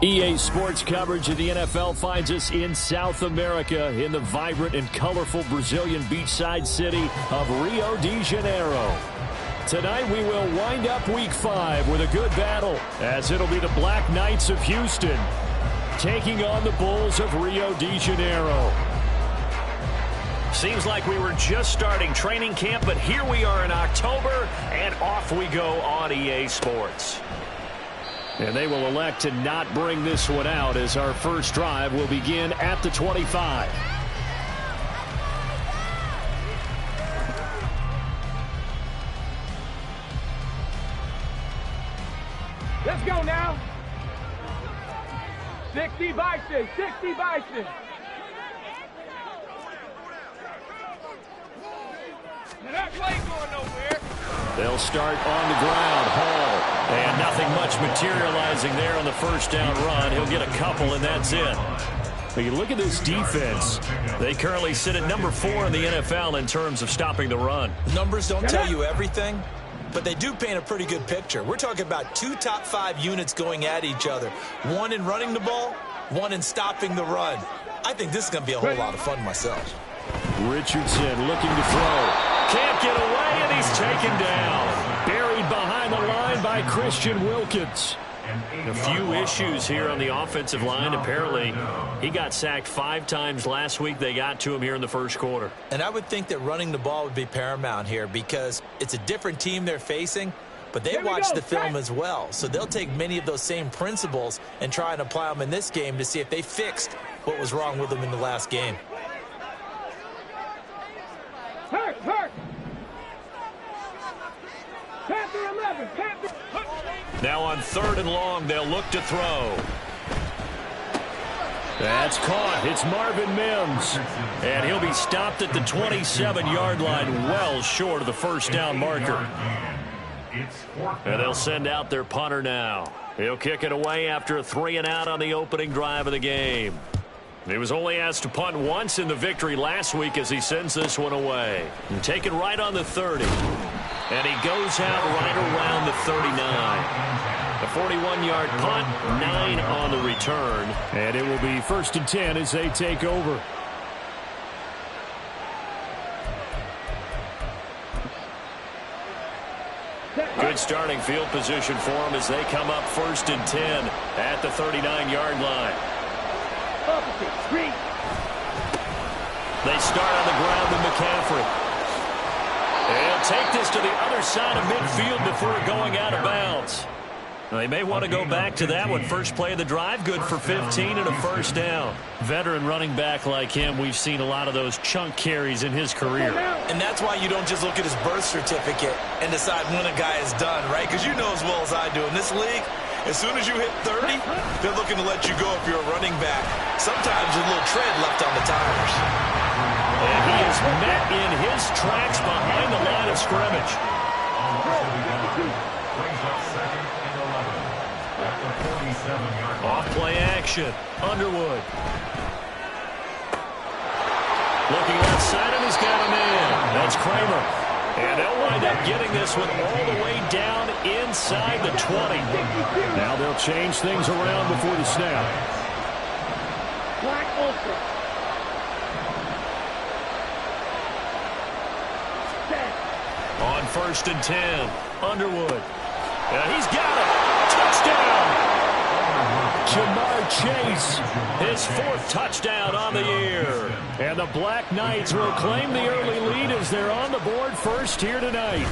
EA Sports coverage of the NFL finds us in South America in the vibrant and colorful Brazilian beachside city of Rio de Janeiro. Tonight we will wind up Week 5 with a good battle, as it'll be the Black Knights of Houston taking on the Bulls of Rio de Janeiro. Seems like we were just starting training camp, but here we are in October, and off we go on EA Sports. And they will elect to not bring this one out, as our first drive will begin at the 25. Let's go now. 60 Bison, 60 Bison. Now that play going nowhere. They'll start on the ground. Hall. And nothing much materializing there on the first down run. He'll get a couple, and that's it. But you look at this defense. They currently sit at number 4 in the NFL in terms of stopping the run. Numbers don't tell you everything, but they do paint a pretty good picture. We're talking about 2 top 5 units going at each other. One in running the ball, one in stopping the run. I think this is going to be a whole lot of fun myself. Richardson looking to throw. Can't get away, and he's taken down. Buried behind the line by Christian Wilkins. A few issues here on the offensive line. Apparently, he got sacked 5 times last week. They got to him here in the first quarter. And I would think that running the ball would be paramount here because it's a different team they're facing, but they watch the film as well. So they'll take many of those same principles and try and apply them in this game to see if they fixed what was wrong with them in the last game. Hurt. Panther 11, Panther. Now on 3rd and long, they'll look to throw. That's caught. It's Marvin Mims. And he'll be stopped at the 27-yard line, well short of the first down marker. And they'll send out their punter now. He'll kick it away after a 3-and-out on the opening drive of the game. He was only asked to punt once in the victory last week as he sends this one away. And taken right on the 30. And he goes out right around the 39. A 41-yard punt, 9 on the return. And it will be 1st and 10 as they take over. Good starting field position for them as they come up 1st and 10 at the 39-yard line. They start on the ground with McCaffrey. They'll take this to the other side of midfield before going out of bounds. They may want to go back to that one. First play of the drive, good for 15 and a first down. Veteran running back like him, we've seen a lot of those chunk carries in his career. And that's why you don't just look at his birth certificate and decide when a guy is done, right? Because you know as well as I do, in this league, as soon as you hit 30, they're looking to let you go if you're a running back. Sometimes a little tread left on the tires. And he is met in his tracks behind the line of scrimmage. Off play action. Underwood. Looking outside, and he's got a man. That's Kramer. And they'll wind up getting this one all the way down inside the 20. Now they'll change things around before the snap. Black open. On 1st and 10, Underwood. And he's got it. Touchdown. Jamar Chase, his 4th touchdown on the year. And the Black Knights will claim the early lead as they're on the board first here tonight.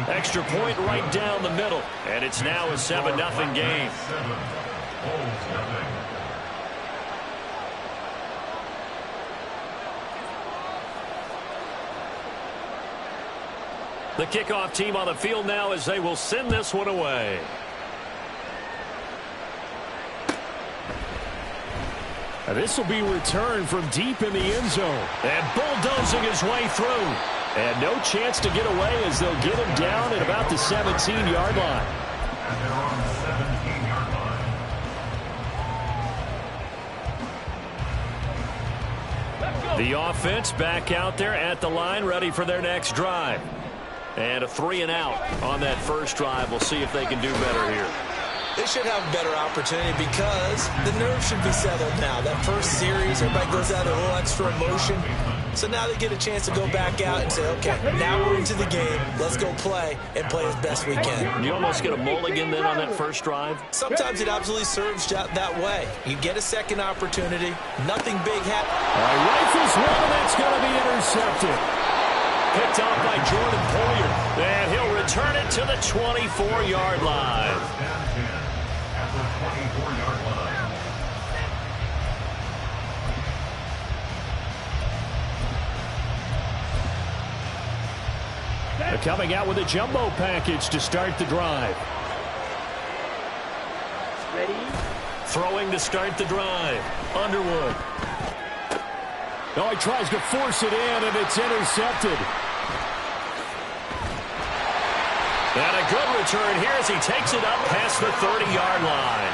Extra point right down the middle. And it's now a 7-0 game. The kickoff team on the field now as they will send this one away. This will be returned from deep in the end zone. And bulldozing his way through. And no chance to get away as they'll get him down at about the 17-yard line. The offense back out there at the line, ready for their next drive. And a 3-and-out on that first drive. We'll see if they can do better here. They should have a better opportunity because the nerves should be settled now. That first series, everybody goes out a little extra emotion. So now they get a chance to go back out and say, okay, now we're into the game. Let's go play and play as best we can. You almost get a mulligan then on that first drive? Sometimes it absolutely serves that way. You get a second opportunity. Nothing big happens. Rifles one, and that's going to be intercepted. Picked off by Jordan Poyer. And he'll return it to the 24-yard line. They're coming out with a jumbo package to start the drive. Ready? Throwing to start the drive. Underwood. Oh, he tries to force it in, and it's intercepted. And a good return here as he takes it up past the 30-yard line.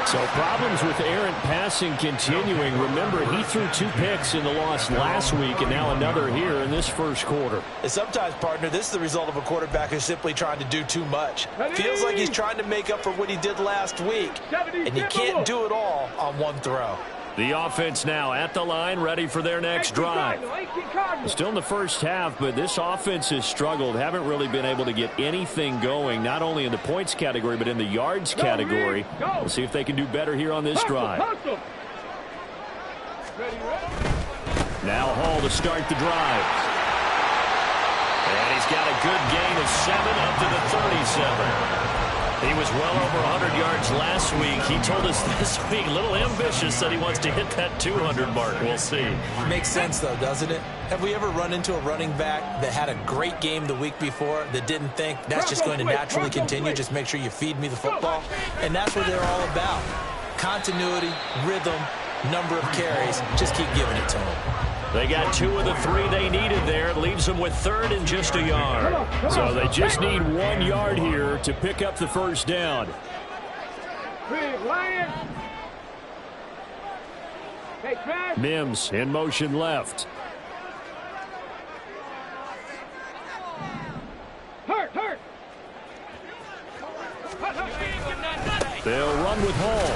So problems with errant passing continuing. Remember, he threw 2 picks in the loss last week, and now another here in this first quarter. And sometimes, partner, this is the result of a quarterback who's simply trying to do too much. Feels like he's trying to make up for what he did last week, and you can't do it all on one throw. The offense now at the line, ready for their next drive. Still in the first half, but this offense has struggled. Haven't really been able to get anything going, not only in the points category, but in the yards category. We'll see if they can do better here on this drive. Now Hall to start the drive. And he's got a good gain of 7 up to the 37. He was well over 100 yards last week. He told us this week, a little ambitious, that he wants to hit that 200 mark. We'll see. Makes sense, though, doesn't it? Have we ever run into a running back that had a great game the week before that didn't think that's just going to naturally continue? Just make sure you feed me the football. And that's what they're all about. Continuity, rhythm, number of carries. Just keep giving it to them. They got 2 of the 3 they needed there. It leaves them with 3rd and just a yard. So they just need 1 yard here to pick up the first down. Mims in motion left. Hurt. They'll run with Hall.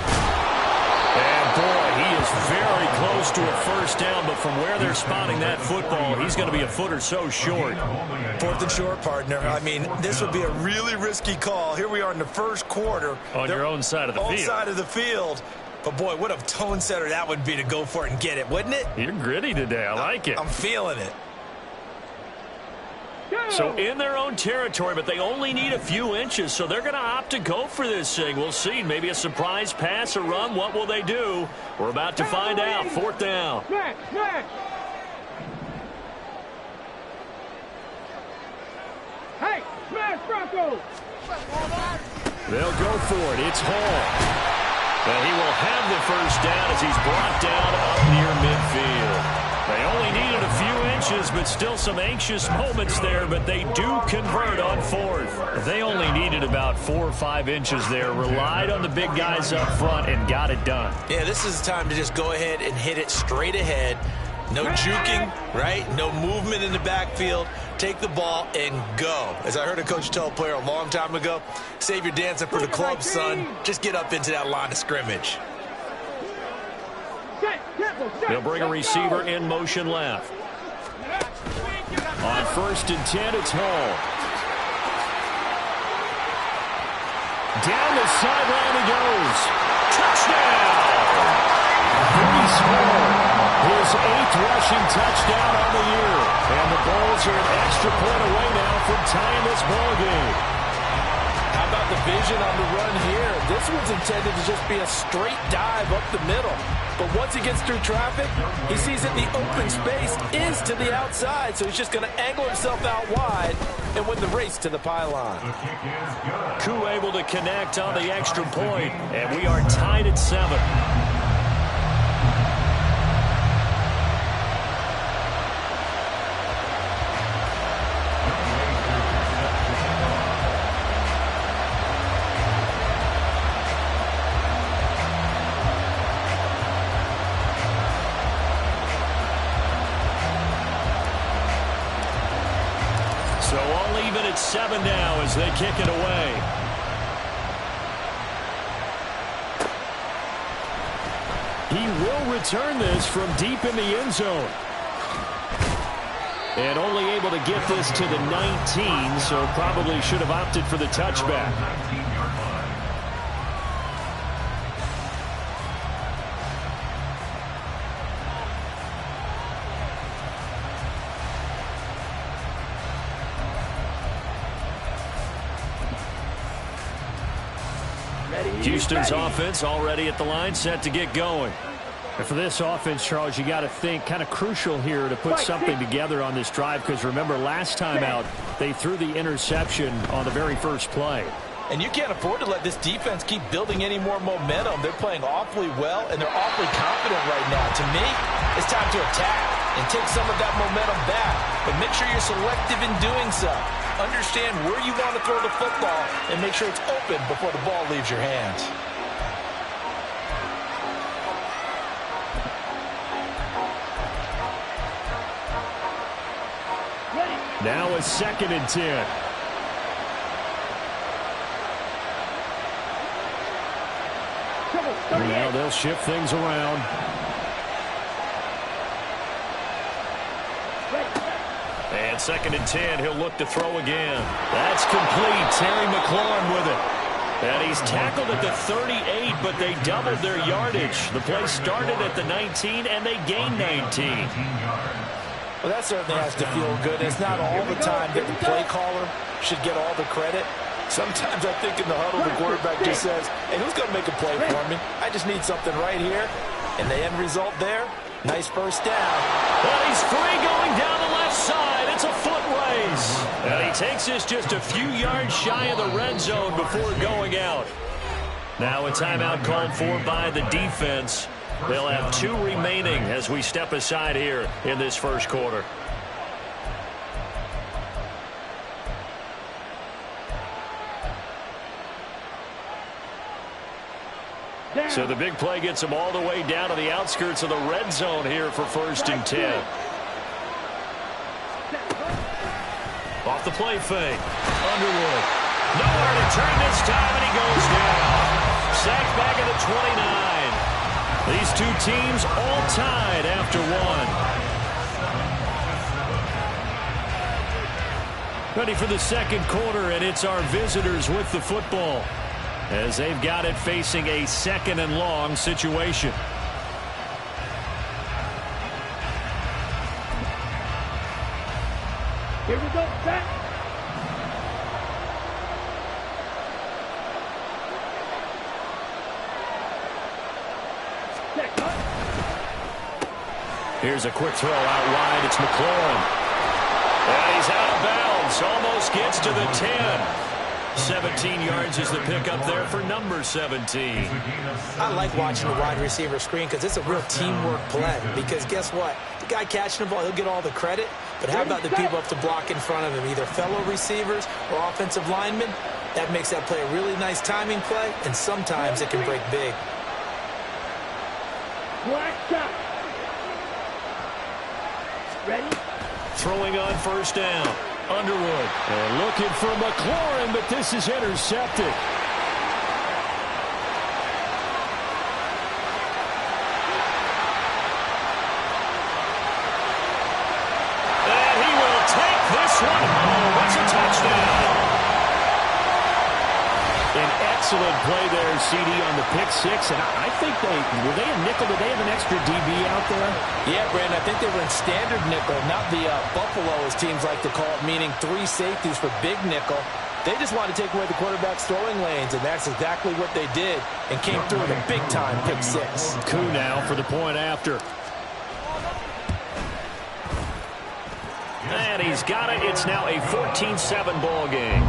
And, boy, he is very close to a first down, but from where they're spotting that football, he's going to be a foot or so short. 4th and short, partner. I mean, this would be a really risky call. Here we are in the first quarter. On your own side of the field. Own side of the field. But, boy, what a tone setter that would be to go for it and get it, wouldn't it? You're gritty today. I like it. I'm feeling it. So in their own territory, but they only need a few inches, so they're going to opt to go for this thing. We'll see. Maybe a surprise pass or run. What will they do? We're about to find out. 4th down. Hey, smash Broncos! They'll go for it. It's Hall. And he will have the first down as he's brought down up near midfield. They only needed a few inches, but still some anxious moments there, but they do convert on 4th. They only needed about 4 or 5 inches there, relied on the big guys up front, and got it done. Yeah, this is the time to just go ahead and hit it straight ahead. No juking, right? No movement in the backfield. Take the ball and go. As I heard a coach tell a player a long time ago, save your dancing for the club, son. Just get up into that line of scrimmage. They'll bring a receiver in motion left. On 1st and 10, it's Hall. Down the sideline he goes. Touchdown! Breece Hall, his 8th rushing touchdown on the year. And the Bulls are an extra point away now from tying this ball game. How about the vision on the run here? This one's intended to just be a straight dive up the middle. But once he gets through traffic, he sees that the open space is to the outside, so he's just going to angle himself out wide and win the race to the pylon. Koo able to connect on the extra point, and we are tied at 7. So all even at 7 now as they kick it away. He will return this from deep in the end zone. And only able to get this to the 19, so probably should have opted for the touchback. Houston's offense already at the line, set to get going. And for this offense, Charles, you got to think kind of crucial here to put something together on this drive, because remember last time out they threw the interception on the very first play. And you can't afford to let this defense keep building any more momentum. They're playing awfully well, and they're awfully confident right now. To me, it's time to attack and take some of that momentum back. But make sure you're selective in doing so. Understand where you want to throw the football and make sure it's open before the ball leaves your hands. Now a 2nd and 10. Now they'll shift things around. And 2nd and 10, he'll look to throw again. That's complete. Terry McLaurin with it. And he's tackled at the 38, but they doubled their yardage. The play started at the 19, and they gained 19. Well, that certainly has to feel good. It's not all the time that the play caller should get all the credit. Sometimes I think in the huddle, the quarterback just says, hey, who's going to make a play for me? I just need something right here. And the end result there, nice first down. And he's free going down the left side. It's a foot race. And he takes this just a few yards shy of the red zone before going out. Now a timeout called for by the defense. They'll have 2 remaining as we step aside here in this first quarter. So the big play gets them all the way down to the outskirts of the red zone here for 1st and 10. Off the play fake. Underwood. Nowhere to turn this time, and he goes down. Sacked back at the 29. These two teams all tied after 1. Ready for the 2nd quarter, and it's our visitors with the football as they've got it facing a 2nd and long situation. Here we go, set. Here's a quick throw out wide. It's McLaurin. And he's out of bounds. Almost gets to the 10. 17 yards is the pickup there for number 17. I like watching the wide receiver screen because it's a real teamwork play. Because guess what? The guy catching the ball, he'll get all the credit. But how about the people up to block in front of him, either fellow receivers or offensive linemen? That makes that play a really nice timing play, and sometimes it can break big. Black shot. Ready? Throwing on 1st down. Underwood. And looking for McLaurin, but this is intercepted. And he will take this one home. It's a touchdown. An excellent play there, CD, on the pick 6. And I think were they a nickel? Did they have an extra DB out there? Yeah, Brandon, I think they were in standard nickel, not the Buffalo, as teams like to call it, meaning 3 safeties for big nickel. They just wanted to take away the quarterback's throwing lanes, and that's exactly what they did, and came through with a big-time pick 6. Coup now for the point after. And he's got it. It's now a 14-7 ball game.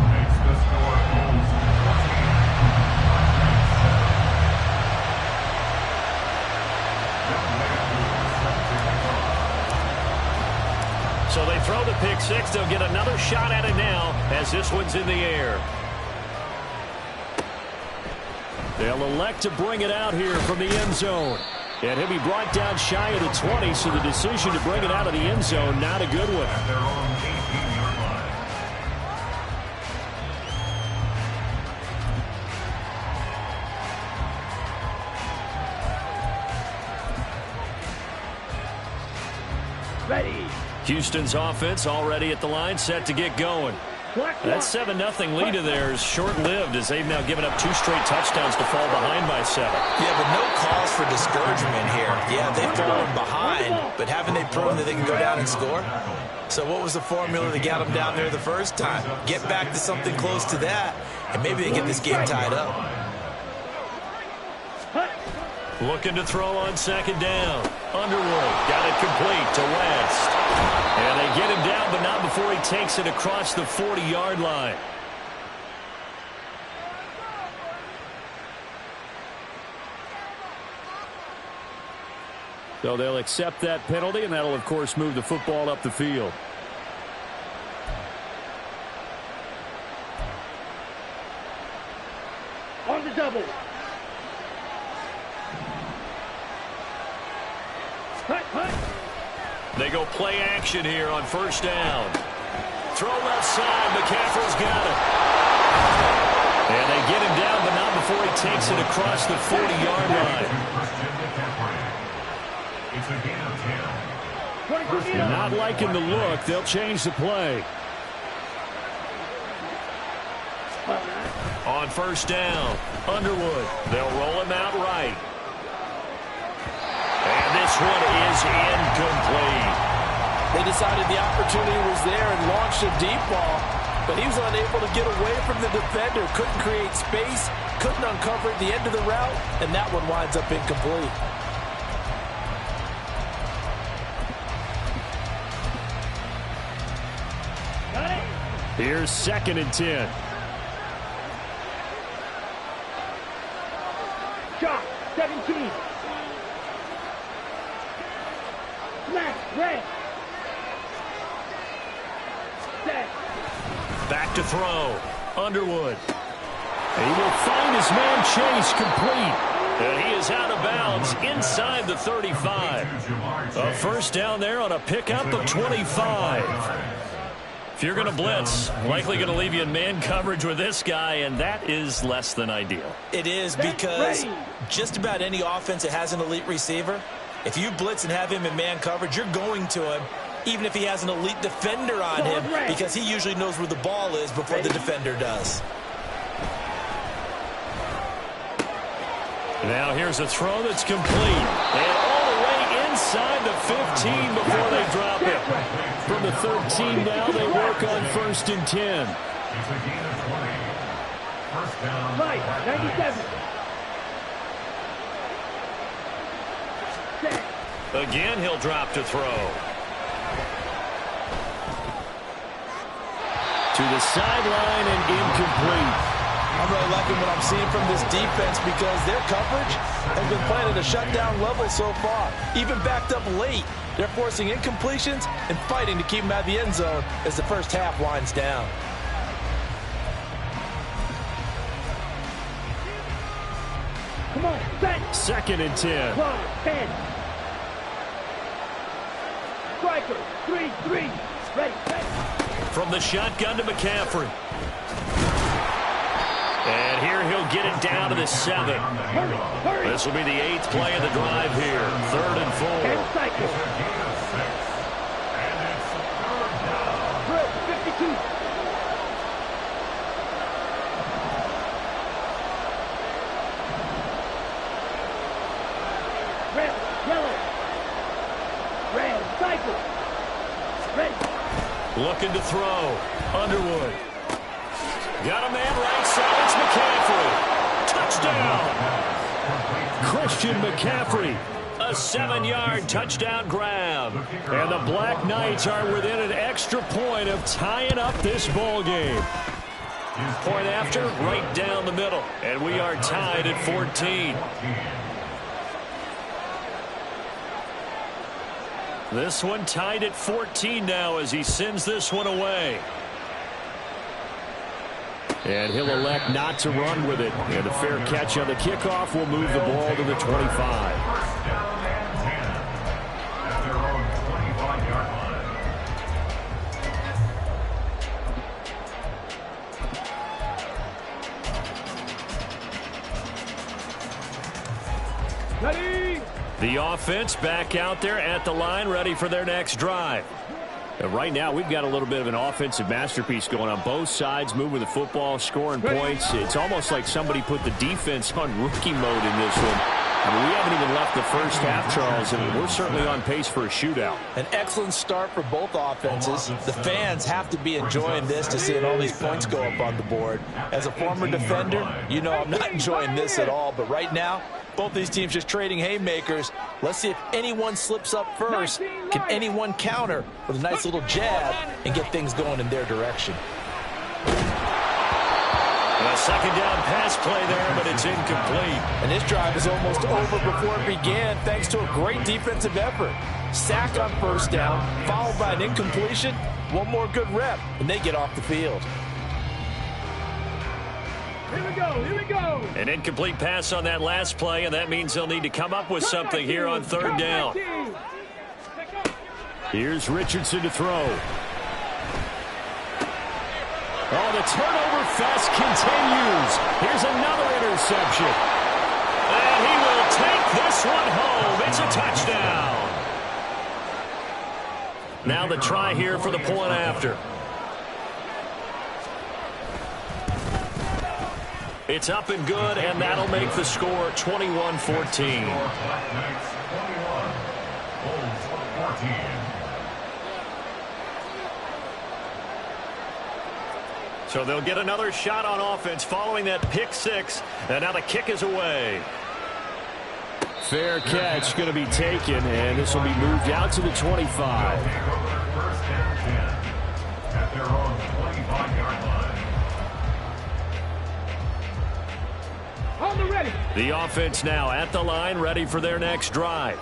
So they throw the pick 6. They'll get another shot at it now as this one's in the air. They'll elect to bring it out here from the end zone. And he'll be brought down shy of the 20, so the decision to bring it out of the end zone, not a good one. Houston's offense already at the line, set to get going. That 7-0 lead of theirs short-lived as they've now given up 2 straight touchdowns to fall behind by 7. Yeah, but no cause for discouragement here. Yeah, they've fallen behind, but haven't they proven that they can go down and score? So what was the formula that got them down there the first time? Get back to something close to that, and maybe they get this game tied up. Looking to throw on 2nd down. Underwood got it complete to West. And they get him down, but not before he takes it across the 40-yard line. So they'll accept that penalty, and that'll, of course, move the football up the field. On the double. They go play action here on 1st down. Throw left side. McCaffrey's got it. And they get him down, but not before he takes it across the 40-yard line. Not liking the look. They'll change the play. On 1st down, Underwood. They'll roll him out right. And this one is incomplete. They decided the opportunity was there and launched a deep ball, but he was unable to get away from the defender, couldn't create space, couldn't uncover at the end of the route, and that one winds up incomplete. Here's 2nd and 10. Shot, 17. Smash, red. Set. Back to throw. Underwood. He will find his man Chase complete. And he is out of bounds inside the 35. A 1st down there on a pickup of 25. If you're going to blitz, likely going to leave you in man coverage with this guy, and that is less than ideal. It is, because just about any offense that has an elite receiver, if you blitz and have him in man coverage, you're going to him, even if he has an elite defender on him, because he usually knows where the ball is before the defender does. Now here's a throw that's complete. And all the way inside the 15 before they drop it. From the 13 now, they work on 1st and 10. Right, 97. Set. Again, he'll drop to throw. To the sideline and incomplete. I'm really liking what I'm seeing from this defense because their coverage has been playing at a shutdown level so far. Even backed up late, they're forcing incompletions and fighting to keep them out of the end zone as the first half winds down. Come on, set. 2nd and 10. Clock, 10. Striker, 3-3. Ready, set. From the shotgun to McCaffrey. And here he'll get it down to the 7. Hurry, hurry. This will be the 8th play of the drive here. 3rd and 4. 10 cycles. Drill, 52. Red, yellow. Red, cycle. Ready. Looking to throw. Underwood. Got a man right side. It's McCaffrey. Touchdown. Christian McCaffrey. A 7-yard touchdown grab. And the Black Knights are within an extra point of tying up this ball game. Point after, right down the middle. And we are tied at 14. This one tied at 14 now as he sends this one away. And he'll elect not to run with it. And a fair catch on the kickoff will move the ball to the 25. Ready. The offense back out there at the line, ready for their next drive. And right now, we've got a little bit of an offensive masterpiece going on both sides, moving the football, scoring points. It's almost like somebody put the defense on rookie mode in this one. I mean, we haven't even left the first half, Charles, and we're certainly on pace for a shootout. An excellent start for both offenses. The fans have to be enjoying this to see all these points go up on the board. As a former defender, you know I'm not enjoying this at all, but right now, both these teams just trading haymakers. Let's see if anyone slips up first. Can anyone counter with a nice little jab and get things going in their direction? A second down pass play there, but it's incomplete. And this drive is almost over before it began thanks to a great defensive effort. Sack on first down, followed by an incompletion. One more good rep, and they get off the field. Here we go, here we go. An incomplete pass on that last play, and that means they'll need to come up with something here on third down. Here's Richardson to throw. Oh, the turnover fest continues. Here's another interception. And he will take this one home. It's a touchdown. Now the try here for the point after. It's up and good, and that'll make the score 21-14. So they'll get another shot on offense following that pick six. And now the kick is away. Fair catch going to be taken, and this will be moved out to the 25. First down 10 at their own 25-yard line. On the ready. The offense now at the line, ready for their next drive.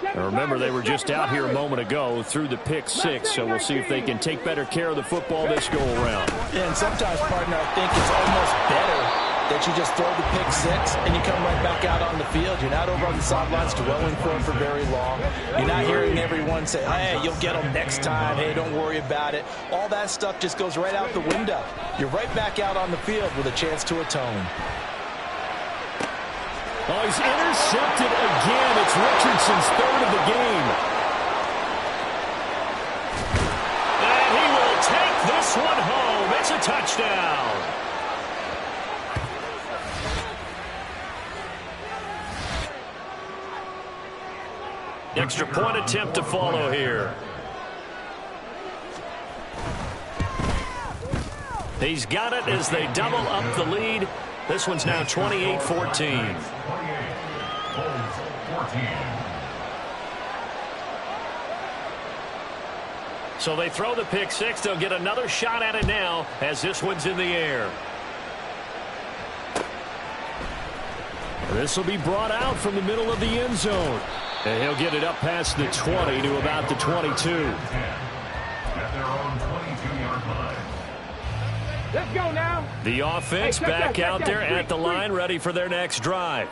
Now remember, they were just out here a moment ago through the pick six, so we'll see if they can take better care of the football this go-around. Yeah, and sometimes, partner, I think it's almost better that you just throw the pick six and you come right back out on the field. You're not over on the sidelines dwelling for it for very long. You're not hearing everyone say, hey, you'll get them next time. Hey, don't worry about it. All that stuff just goes right out the window. You're right back out on the field with a chance to atone. Oh, he's intercepted again. It's Richardson's third of the game. And he will take this one home. It's a touchdown. Extra point attempt to follow here. He's got it as they double up the lead. This one's now 28-14. So they throw the pick six. They'll get another shot at it now as this one's in the air. This will be brought out from the middle of the end zone. And he'll get it up past the 20 to about the 22. At their own 22-yard line. Let's go now. The offense back out there at the line, ready for their next drive.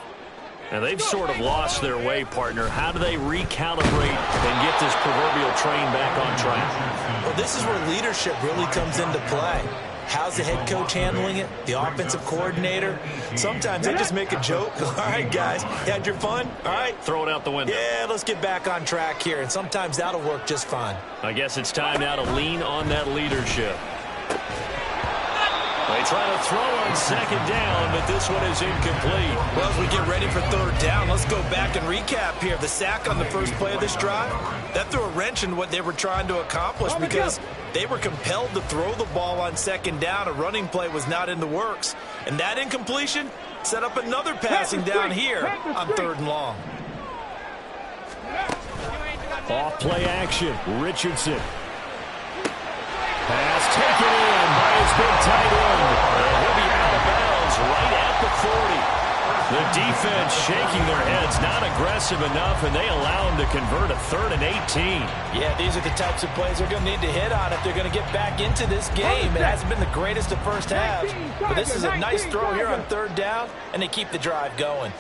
And they've sort of lost their way, partner. How do they recalibrate and get this proverbial train back on track? Well, this is where leadership really comes into play. How's the head coach handling it? The offensive coordinator? Sometimes they just make a joke. All right, guys, you had your fun? All right. Throw it out the window. Yeah, let's get back on track here. And sometimes that'll work just fine. I guess it's time now to lean on that leadership. They try to throw on second down, but this one is incomplete. Well, as we get ready for third down, let's go back and recap here. The sack on the first play of this drive, that threw a wrench in what they were trying to accomplish because they were compelled to throw the ball on second down. A running play was not in the works. And that incompletion set up another passing down here on third and long. Off play action. Richardson. Pass taken in by his big tight end. And he'll be out of bounds right at the 40. The defense shaking their heads, not aggressive enough, and they allow him to convert a 3rd and 18. Yeah, these are the types of plays they're going to need to hit on if they're going to get back into this game. It hasn't been the greatest of first halves, but this is a nice throw here on third down, and they keep the drive going.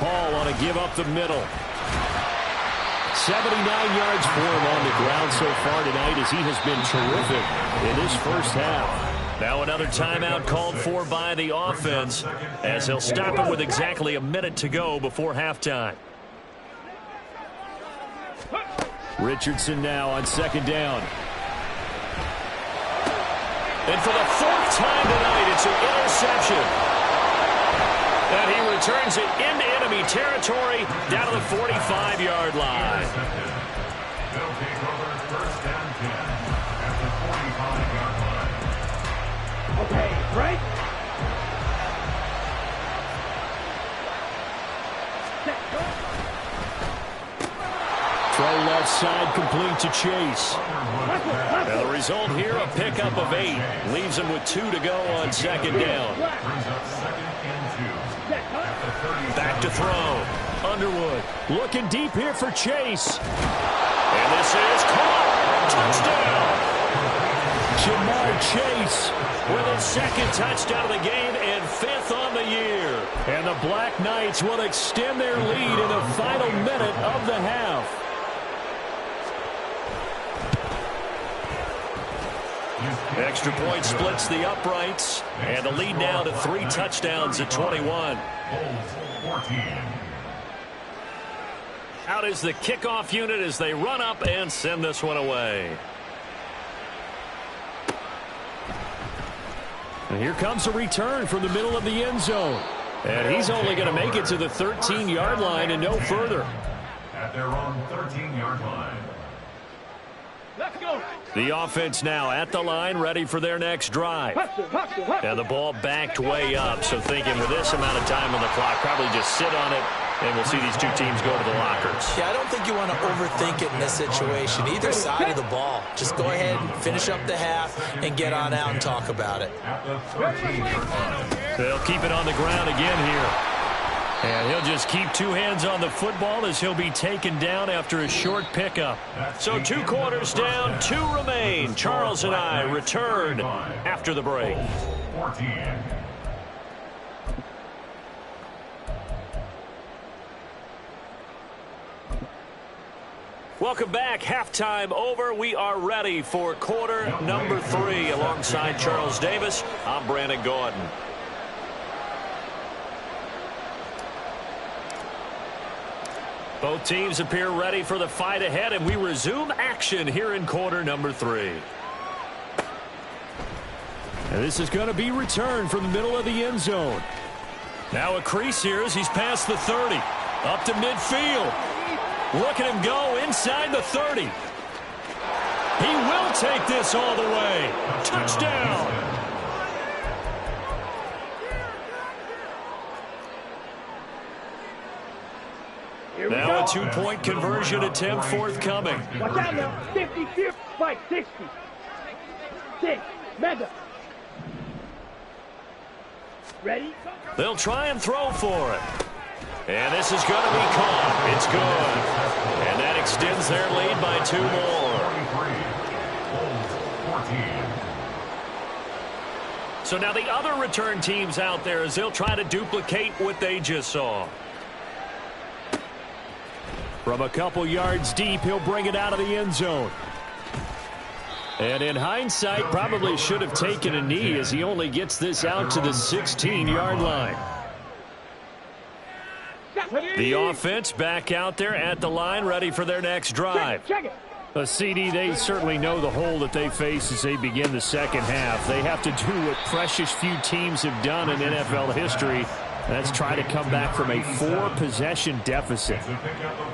Hall on a give up the middle. 79 yards for him on the ground so far tonight as he has been terrific in this first half. Now another timeout called for by the offense as they'll stop it with exactly a minute to go before halftime. Richardson now on second down. And for the fourth time tonight, it's an interception. And he returns it into enemy territory down to the 45-yard line. They'll take over first and 10 at the 45-yard line. Okay, break. Throw left side, complete to Chase. And the result here, a pickup of 8. Leaves him with 2 to go on second down. Brings up second and 2 at the 30. Back to throw. Underwood looking deep here for Chase. And this is caught. Touchdown. Jamar Chase With his second touchdown of the game and 5th on the year. And the Black Knights will extend their lead in the final minute of the half. Extra point splits the uprights. And the lead now to 3 touchdowns at 21. Out is the kickoff unit as they run up and send this one away. And here comes a return from the middle of the end zone. And he's only going to make it to the 13-yard line and no further. At their own 13-yard line. Let's go. The offense now at the line, ready for their next drive. And the ball backed way up, so thinking with this amount of time on the clock, probably just sit on it, and we'll see these two teams go to the lockers. Yeah, I don't think you want to overthink it in this situation. Either side of the ball. Just go ahead and finish up the half and get on out and talk about it. At the 13-yard line. They'll keep it on the ground again here. And he'll just keep 2 hands on the football as he'll be taken down after a short pickup. So 2 quarters down, 2 remain. Charles and I return after the break. 14. Welcome back. Halftime over. We are ready for quarter number 3. Alongside Charles Davis, I'm Brandon Gordon. Both teams appear ready for the fight ahead, and we resume action here in quarter number 3. And this is going to be returned from the middle of the end zone. Now a crease here as he's past the 30. Up to midfield. Look at him go inside the 30. He will take this all the way. Touchdown. Now a 2-point conversion attempt forthcoming. Watch out now. 50, 50, fight, 60. 6, mega. Ready? They'll try and throw for it. And this is going to be caught. It's good. And that extends their lead by 2 more. 14. So now the other return teams out there as they'll try to duplicate what they just saw. From a couple yards deep, he'll bring it out of the end zone. And in hindsight, probably should have taken a knee as he only gets this out to the 16-yard line. The offense back out there at the line, ready for their next drive. Check it. A CD, they certainly know the hole that they face as they begin the second half. They have to do what precious few teams have done in NFL history. That's try to come back from a 4-possession deficit.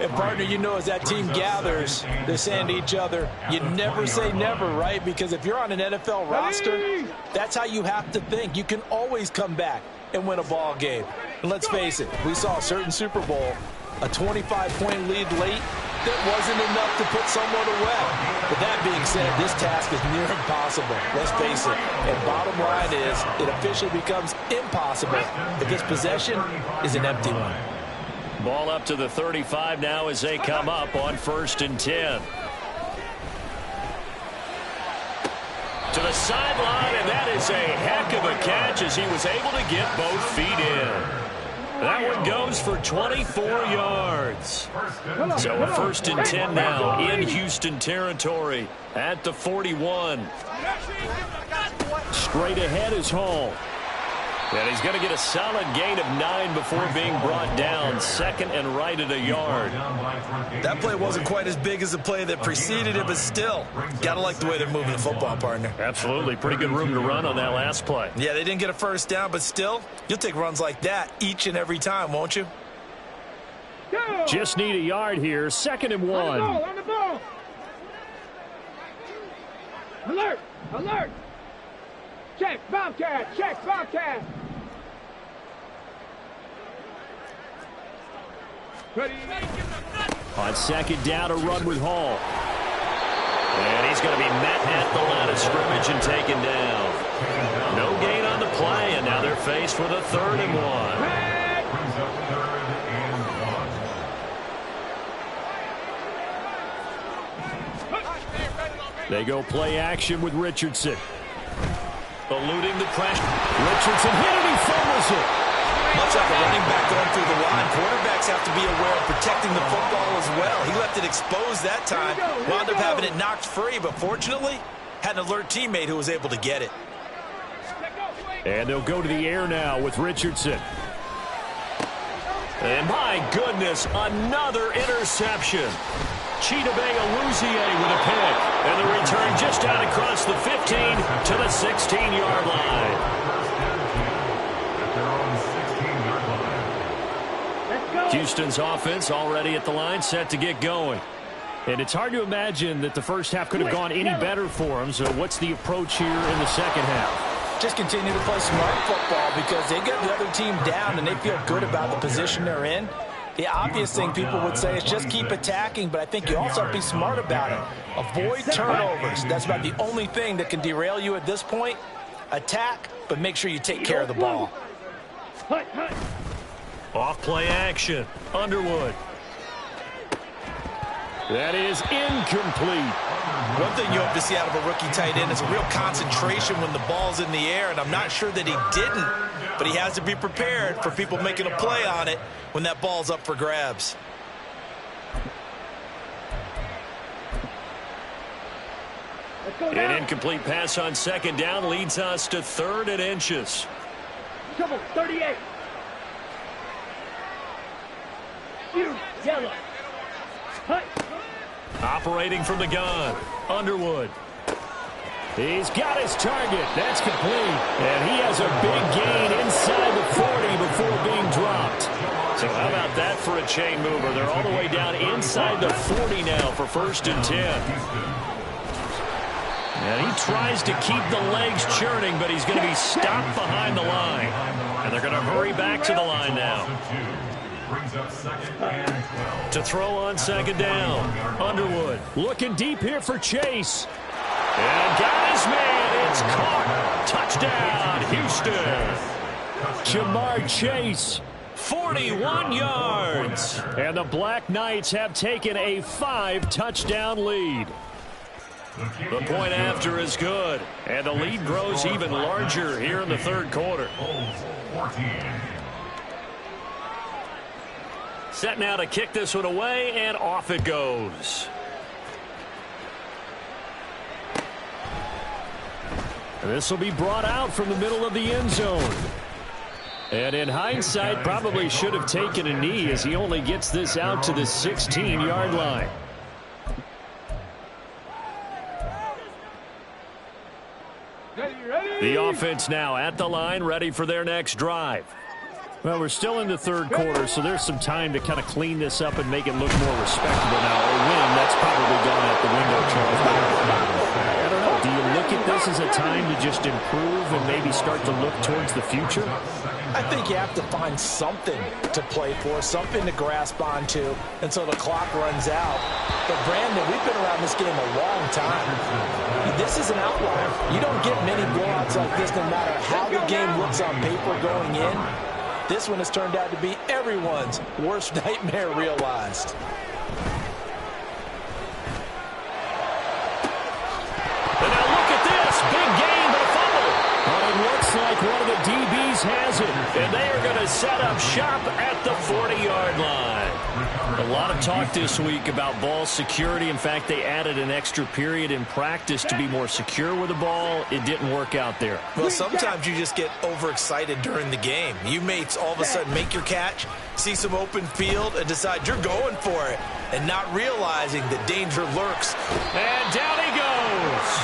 And, partner, you know, as that team gathers, they're saying to each other, you never say never, right? Because if you're on an NFL roster, that's how you have to think. You can always come back and win a ball game. And let's face it, we saw a certain Super Bowl, a 25-point lead late, that wasn't enough to put someone away. But that being said, this task is near impossible. Let's face it. And bottom line is, it officially becomes impossible if this possession is an empty one. Ball up to the 35 now as they come up on 1st and 10. To the sideline, and that is a heck of a catch as he was able to get both feet in. That one goes for 24 yards. So a 1st and 10 now in Houston territory at the 41. Straight ahead is Hall. And he's going to get a solid gain of 9 before being brought down. Second and right at a yard. That play wasn't quite as big as the play that preceded it, but still, got to like the way they're moving the football, partner. Absolutely. Pretty good room to run on that last play. Yeah, they didn't get a first down, but still, you'll take runs like that each and every time, won't you? Just need a yard here. Second and 1. On the ball. Alert! Alert! Check, Bobcat! Check, Bobcat! Ready? On second down, a run with Hall. And he's going to be met at the line of scrimmage and taken down. No gain on the play, and now they're faced with a 3rd and 1. They go play action with Richardson. Eluding the pressure. Richardson hit it, he fumbles it. Much like a running back going through the line, quarterbacks have to be aware of protecting the football as well. He left it exposed that time, wound up having it knocked free, but fortunately, had an alert teammate who was able to get it. And they'll go to the air now with Richardson. And my goodness, another interception. Cheetah Bay Aluzier with a pick. And the return just out across the 15 to the 16-yard line. Houston's offense already at the line, set to get going. And it's hard to imagine that the first half could have gone any better for them. So what's the approach here in the second half? Just continue to play smart football because they get the other team down and they feel good about the position they're in. The obvious thing people would say is just keep attacking, but I think you also have to be smart about it. Avoid turnovers. That's about the only thing that can derail you at this point. Attack, but make sure you take care of the ball. Off play action. Underwood. That is incomplete. One thing you hope to see out of a rookie tight end is a real concentration when the ball's in the air, and I'm not sure that he didn't, but he has to be prepared for people making a play on it when that ball's up for grabs. An incomplete pass on second down leads us to 3rd and inches. Come on, 38. Yellow. Hut. Operating from the gun. Underwood. He's got his target. That's complete. And he has a big gain inside the 40 before being dropped. So how about that for a chain mover? They're all the way down inside the 40 now for 1st and 10. And he tries to keep the legs churning, but he's going to be stopped behind the line. And they're going to hurry back to the line now. To throw on second down. Underwood looking deep here for Chase. And got his man. It's caught. Touchdown, Houston. Jamar Chase. 41 yards. And the Black Knights have taken a 5-touchdown lead. The point after is good. And the lead grows even larger here in the 3rd quarter. Set now to kick this one away, and off it goes. This will be brought out from the middle of the end zone. And in hindsight, probably should have taken a knee as he only gets this out to the 16-yard line. The offense now at the line, ready for their next drive. Well, we're still in the 3rd quarter, so there's some time to kind of clean this up and make it look more respectable now. A win, that's probably gone out the window, Charles. I don't know. Do you look at this as a time to just improve and maybe start to look towards the future? I think you have to find something to play for, something to grasp onto until the clock runs out. But, Brandon, we've been around this game a long time. This is an outlier. You don't get many blowouts like this no matter how the game looks on paper going in. This one has turned out to be everyone's worst nightmare realized. And now look at this. Big gain, but a fumble. Well, it looks like one of the DBs has it, and they are going to set up shop at the 40-yard line. A lot of talk this week about ball security. In fact, they added an extra period in practice to be more secure with the ball. It didn't work out there. Well, sometimes you just get overexcited during the game. You may all of a sudden make your catch, see some open field, and decide you're going for it, and not realizing that danger lurks. And down he goes.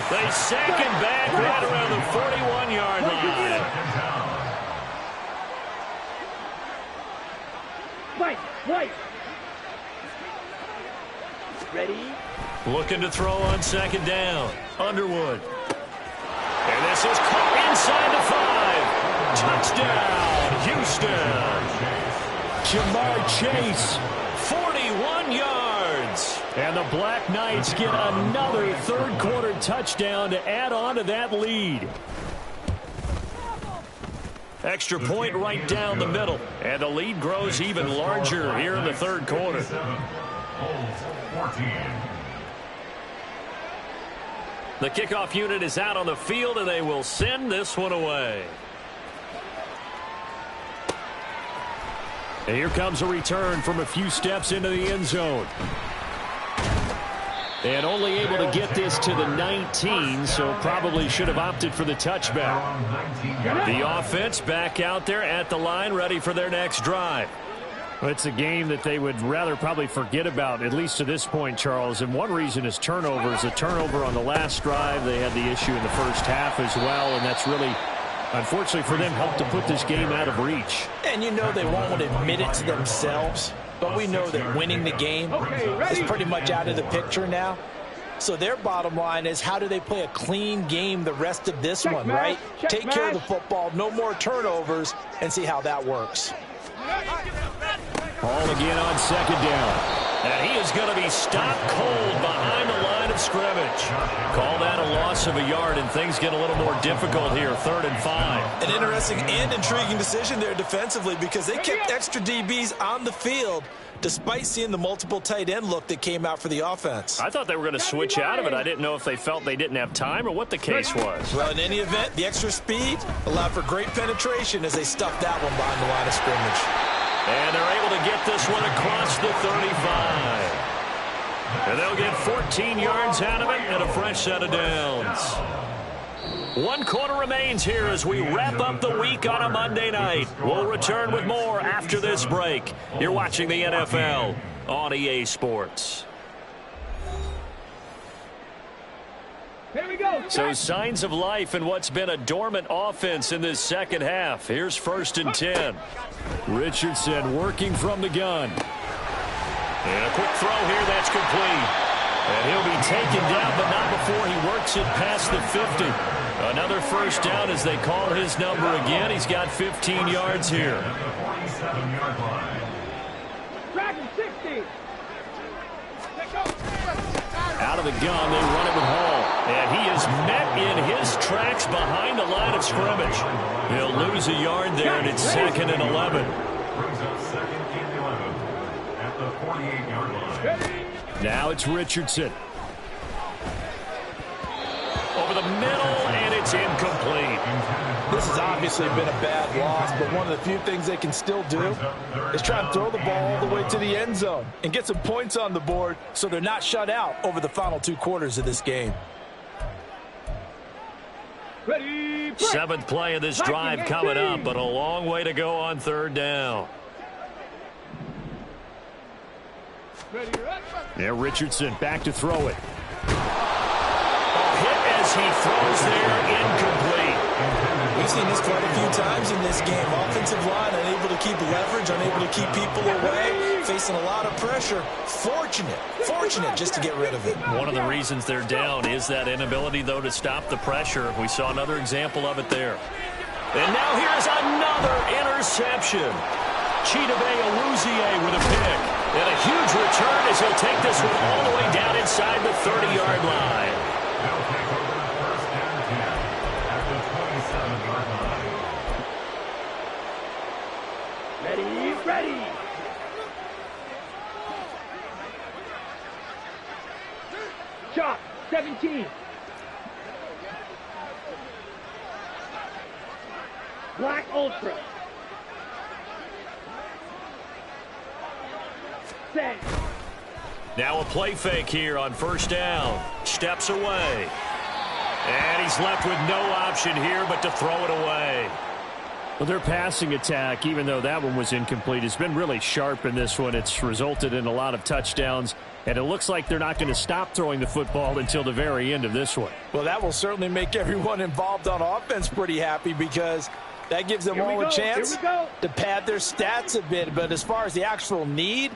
They sack him back right around the 41-yard line. White. Ready? Looking to throw on second down. Underwood. And this is caught inside the 5. Touchdown, Houston. Jamar Chase. 41 yards. And the Black Knights get another third-quarter touchdown to add on to that lead. Extra point right down the middle. And the lead grows even larger here in the third quarter. The kickoff unit is out on the field, and they will send this one away. And here comes a return from a few steps into the end zone. And only able to get this to the 19, so probably should have opted for the touchback. The offense back out there at the line, ready for their next drive. Well, it's a game that they would rather probably forget about, at least to this point, Charles. And one reason is turnovers. A turnover on the last drive. They had the issue in the first half as well, and that's really, unfortunately for them, helped to put this game out of reach. And you know they won't admit it to themselves, but we know that winning the game is pretty much out of the picture now. So their bottom line is, how do they play a clean game the rest of this one, right? Take care of the football, no more turnovers, and see how that works. Ball again on second down. And he is going to be stopped cold behind the line of scrimmage. Call that a loss of a yard, and things get a little more difficult here, 3rd and 5. An interesting and intriguing decision there defensively, because they kept extra DBs on the field despite seeing the multiple tight end look that came out for the offense. I thought they were going to switch out of it. I didn't know if they felt they didn't have time or what the case was. Well, in any event, the extra speed allowed for great penetration as they stuffed that one behind the line of scrimmage. And they're able to get this one across the 35. And they'll get 14 yards out of it and a fresh set of downs. 1 quarter remains here as we wrap up the week on a Monday night. We'll return with more after this break. You're watching the NFL on EA Sports. Here we go. So signs of life in what's been a dormant offense in this second half. Here's 1st and 10. Richardson working from the gun. And a quick throw here, that's complete. And he'll be taken down, but not before he works it past the 50. Another first down as they call his number again. He's got 15 yards here. Dragon 60. Out of the gun, they run it with Hall. And he is met in his tracks behind the line of scrimmage. He'll lose a yard there, and it's 2nd and 11. Now it's Richardson. Over the middle, and it's incomplete. This has obviously been a bad loss, but one of the few things they can still do is try and throw the ball all the way to the end zone and get some points on the board so they're not shut out over the final 2 quarters of this game. Ready. 7th play of this drive coming up, but a long way to go on 3rd down. Yeah, Richardson back to throw it. Hit as he throws there, incomplete. We've seen this quite a few times in this game. Offensive line unable to keep leverage, unable to keep people away, facing a lot of pressure. Fortunate just to get rid of it. One of the reasons they're down is that inability, though, to stop the pressure. We saw another example of it there. And now here's another interception. Chidobe Awuzie with a pick. And a huge return as he'll take this one all the way down inside the 30-yard line. They'll take over first and 10 at the 27-yard line. Ready. Shot 17. Black Ultra. Set. Now a play fake here on first down. Steps away. And he's left with no option here but to throw it away. Well, their passing attack, even though that one was incomplete, has been really sharp in this one. It's resulted in a lot of touchdowns, and it looks like they're not going to stop throwing the football until the very end of this one. Well, that will certainly make everyone involved on offense pretty happy because that gives them all a chance to pad their stats a bit. But as far as the actual need,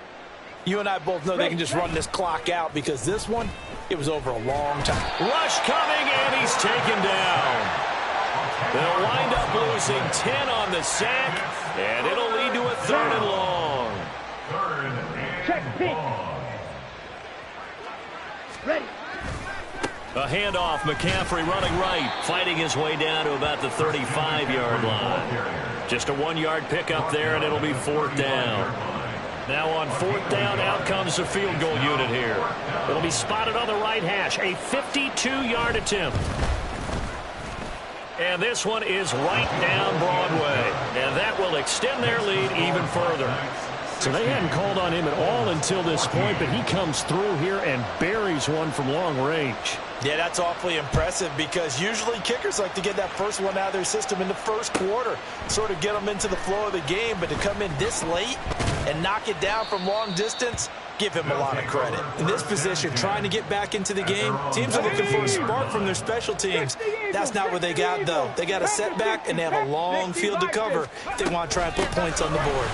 you and I both know they can just run this clock out because this one, it was over a long time. Rush coming, and he's taken down. They'll wind up losing 10 on the sack, and it'll lead to a 3rd and long. Check pink. Ready. A handoff, McCaffrey running right, fighting his way down to about the 35-yard line. Just a 1-yard pickup there, and it'll be 4th down. Now on 4th down, out comes the field goal unit here. It'll be spotted on the right hash, a 52-yard attempt. And this one is right down Broadway. And that will extend their lead even further. So they hadn't called on him at all until this point, but he comes through here and buries one from long range. Yeah, that's awfully impressive because usually kickers like to get that first one out of their system in the first quarter, sort of get them into the flow of the game, but to come in this late and knock it down from long distance, give him a lot of credit. In this position, trying to get back into the game, teams are looking for a spark from their special teams. That's not what they got, though. They got a setback, and they have a long field to cover if they want to try and put points on the board.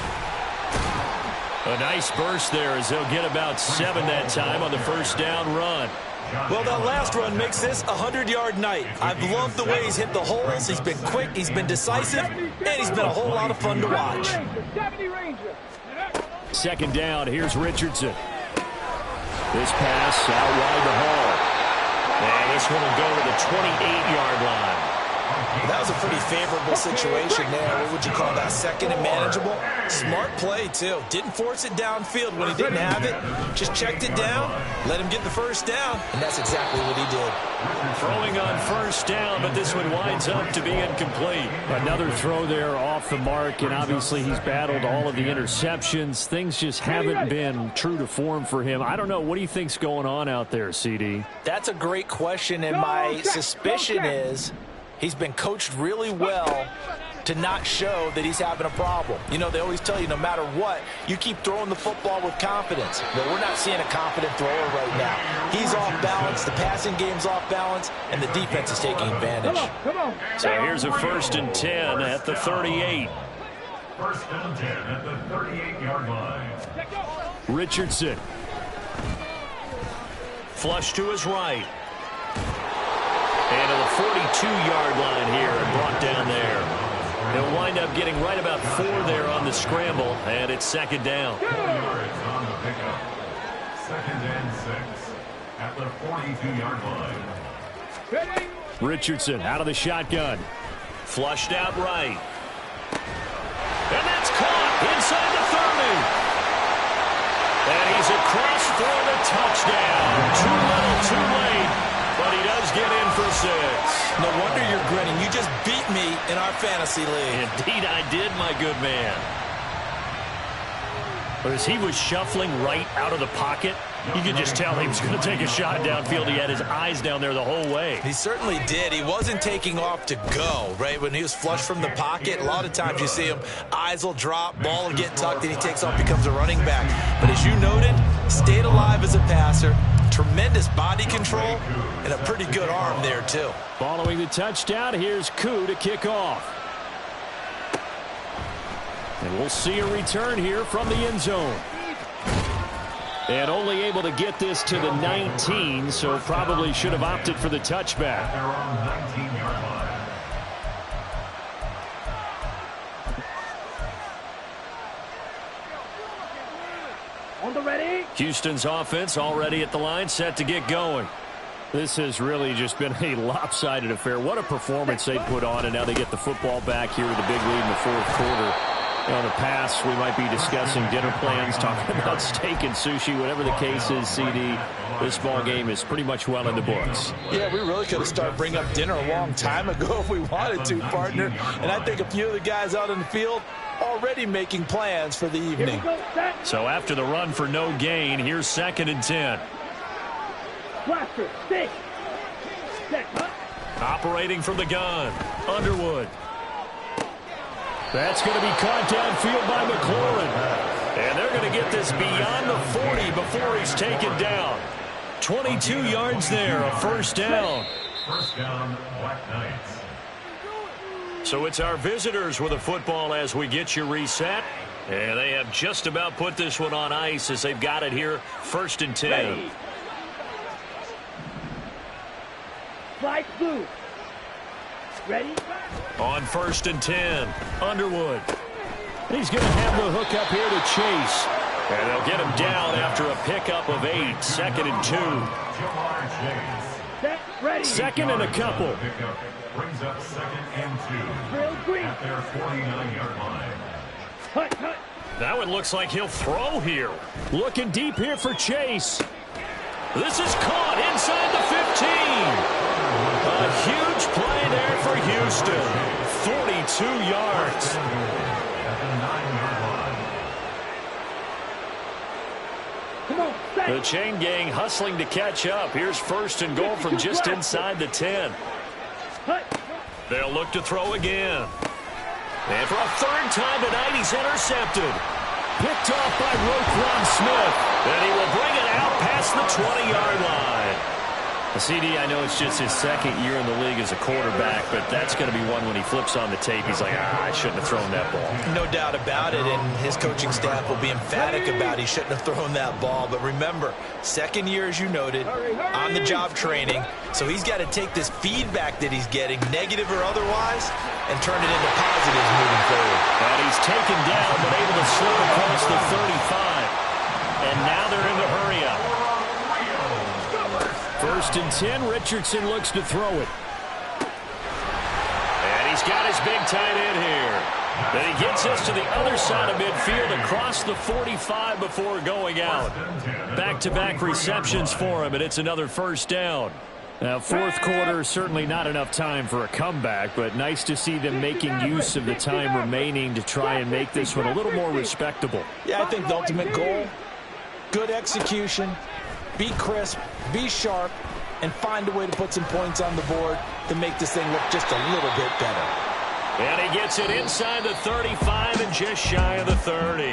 A nice burst there as they'll get about 7 that time on the first down run. Well, that last run makes this a 100-yard night. I've loved the way he's hit the holes. He's been quick, he's been decisive, and he's been a whole lot of fun to watch. 2nd down, here's Richardson. This pass out wide to Hall. And this one will go to the 28-yard line. That was a pretty favorable situation there. What would you call that? 2nd and manageable? Smart play, too. Didn't force it downfield when he didn't have it. Just checked it down, let him get the first down, and that's exactly what he did. Throwing on first down, but this one winds up to be incomplete. Another throw there off the mark, and obviously he's battled all of the interceptions. Things just haven't been true to form for him. I don't know. What do you think's going on out there, CD? That's a great question, and my suspicion is he's been coached really well to not show that he's having a problem. You know, they always tell you no matter what, you keep throwing the football with confidence. But we're not seeing a confident thrower right now. He's off balance, the passing game's off balance, and the defense is taking advantage. Come on. So here's a 1st and 10 at the 38. 1st and 10 at the 38-yard line. Richardson. Flush to his right. And to the 42-yard line here and brought down there. He'll wind up getting right about 4 there on the scramble, and it's 2nd down. Yards on the pickup. 2nd and 6 at the 42-yard line. Richardson out of the shotgun. Flushed out right. And that's caught inside the 30. And he's across for the touchdown. Too little, too late. But he does get in for 6. No wonder you're grinning. You just beat me in our fantasy league. Indeed I did, my good man. But as he was shuffling right out of the pocket, you could just tell he was going to take a shot downfield. He had his eyes down there the whole way. He certainly did. He wasn't taking off to go, right? When he was flushed from the pocket, a lot of times you see him, eyes will drop, ball will get tucked, and he takes off, becomes a running back. But as you noted, stayed alive as a passer, tremendous body control, and a pretty good arm there, too. Following the touchdown, here's Koo to kick off. And we'll see a return here from the end zone. And only able to get this to the 19, so probably should have opted for the touchback. They're on the 19-yard line. On the ready. Houston's offense already at the line, set to get going. This has really just been a lopsided affair. What a performance they put on, and now they get the football back here with a big lead in the 4th quarter. In the past, we might be discussing dinner plans, talking about steak and sushi, whatever the case is, CD. This ball game is pretty much well in the books. Yeah, we really could have started bringing up dinner a long time ago if we wanted to, partner. And I think a few of the guys out in the field already making plans for the evening. So after the run for no gain, here's 2nd and 10. Blaster, stick. Set, huh? Operating from the gun, Underwood. That's going to be caught downfield by McLaurin. And they're going to get this beyond the 40 before he's taken down. 22 yards there, a first down. First down, Black Knights. So it's our visitors with a football as we get you reset. And they have just about put this one on ice as they've got it here, 1st and 10. Ready. Flight blue. Ready? On 1st and 10, Underwood. He's going to have the hook up here to Chase. And they'll get him down after a pickup of 8, 2nd and 2. Jamar Chase. Set, ready. 2nd and a couple. Pickup brings up 2nd and 2. Drill green. At their 49-yard line. Hut, hut. Now it looks like he'll throw here. Looking deep here for Chase. This is caught inside the 15. A huge play there for Houston. 42 yards. At the 9-yard line. Come on, set. The chain gang hustling to catch up. Here's 1st and goal from just inside the 10. Hut. They'll look to throw again. And for a 3rd time tonight, he's intercepted. Picked off by Roquan Smith. And he will bring it out past the 20-yard line. CD, I know it's just his 2nd year in the league as a quarterback, but that's going to be one when he flips on the tape. He's like, I shouldn't have thrown that ball. No doubt about it, and his coaching staff will be emphatic about he shouldn't have thrown that ball. But remember, 2nd year, as you noted, on-the-job training. So he's got to take this feedback that he's getting, negative or otherwise, and turn it into positives moving forward. And he's taken down, but able to slip across the 35. And now they're in the hurry-up. 1st and 10, Richardson looks to throw it. And he's got his big tight end here. Then he gets us to the other side of midfield across the 45 before going out. Back-to-back receptions for him, and it's another 1st down. Now, 4th quarter, certainly not enough time for a comeback, but nice to see them making use of the time remaining to try and make this one a little more respectable. Yeah, I think the ultimate goal, good execution, be crisp, be sharp, and find a way to put some points on the board to make this thing look just a little bit better. And he gets it inside the 35 and just shy of the 30.